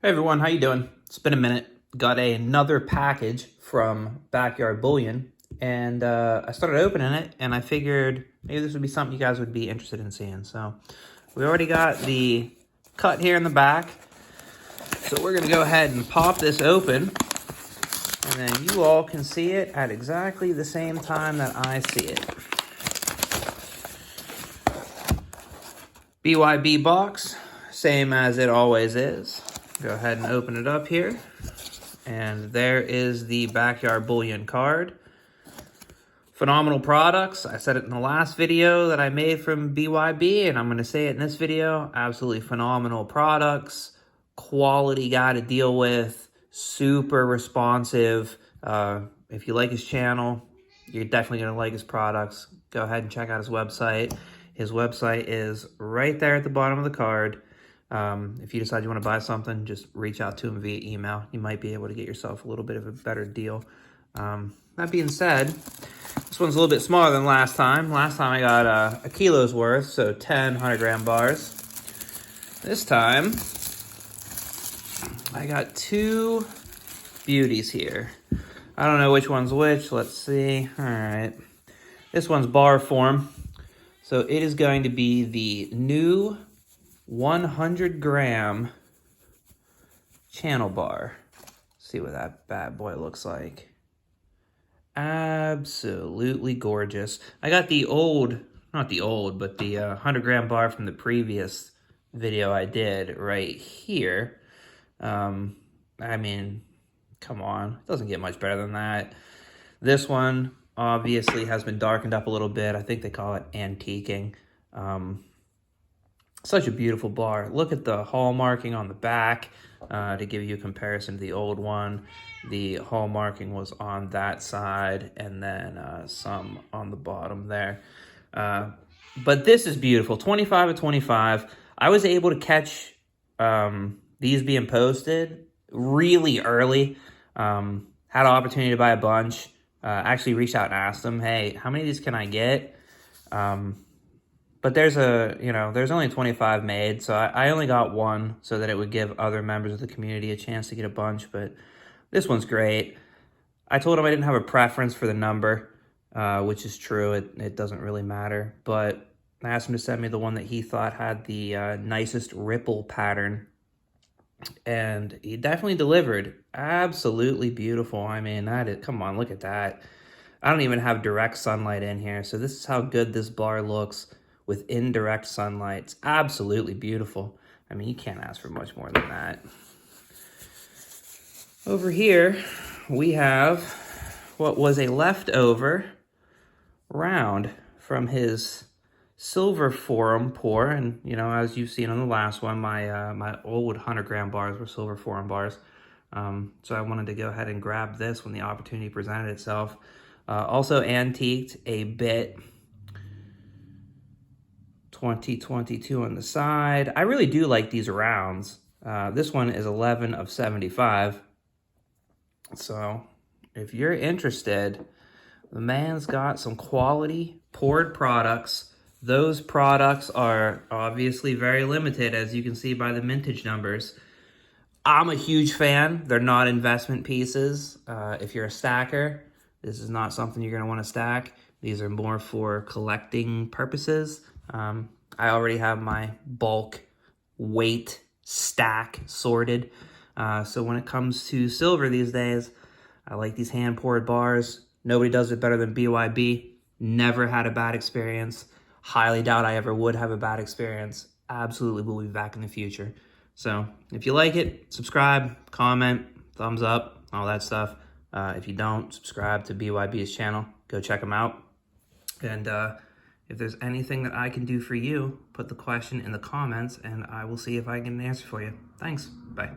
Hey everyone, how you doing? It's been a minute. Got another package from Backyard Bullion, and I started opening it, and I figured maybe this would be something you guys would be interested in seeing. So we already got the cut here in the back, so we're gonna go ahead and pop this open, and then you all can see it at exactly the same time that I see it. BYB box, same as it always is. Go ahead and open it up here. And there is the Backyard Bullion card. Phenomenal products. I said it in the last video that I made from BYB, and I'm going to say it in this video. Absolutely phenomenal products. Quality guy to deal with. Super responsive. If you like his channel, you're definitely going to like his products. Go ahead and check out his website. His website is right there at the bottom of the card. If you decide you want to buy something, just reach out to him via email. You might be able to get yourself a little bit of a better deal. That being said, this one's a little bit smaller than last time. Last time I got a kilo's worth, so 10 100-gram bars. This time, I got two beauties here. I don't know which one's which. Let's see. All right. This one's bar form. So it is going to be the new 100-gram channel bar. See what that bad boy looks like. Absolutely gorgeous. I got the old, not the old, but the 100-gram bar from the previous video I did right here. I mean, come on. It doesn't get much better than that. This one obviously has been darkened up a little bit. I think they call it antiquing. Such a beautiful bar. Look at the hallmarking on the back to give you a comparison to the old one. The hallmarking was on that side and then some on the bottom there. But this is beautiful. 25 of 25. I was able to catch these being posted really early. Had an opportunity to buy a bunch. Actually reached out and asked them, hey, how many of these can I get? But there's only 25 made, so I only got one so that it would give other members of the community a chance to get a bunch, but this one's great. I told him I didn't have a preference for the number, which is true. It doesn't really matter, but I asked him to send me the one that he thought had the nicest ripple pattern, and he definitely delivered. Absolutely beautiful. I mean, come on, look at that. I don't even have direct sunlight in here, so this is how good this bar looks with indirect sunlight. It's absolutely beautiful. I mean, you can't ask for much more than that. Over here, we have what was a leftover round from his silver forum pour. And, as you've seen on the last one, my old 100-gram bars were silver forum bars. So I wanted to go ahead and grab this when the opportunity presented itself. Also antiqued a bit. 2022 on the side. I really do like these rounds. This one is 11 of 75. So if you're interested, the man's got some quality poured products. Those products are obviously very limited, as you can see by the mintage numbers. I'm a huge fan. They're not investment pieces. If you're a stacker, this is not something you're going to want to stack. These are more for collecting purposes. I already have my bulk weight stack sorted. So when it comes to silver these days, I like these hand-poured bars. Nobody does it better than BYB. Never had a bad experience. Highly doubt I ever would have a bad experience. Absolutely will be back in the future. So if you like it, subscribe, comment, thumbs up, all that stuff. If you don't, subscribe to BYB's channel. Go check them out. And if there's anything that I can do for you, put the question in the comments and I will see if I can get an answer for you. Thanks. Bye.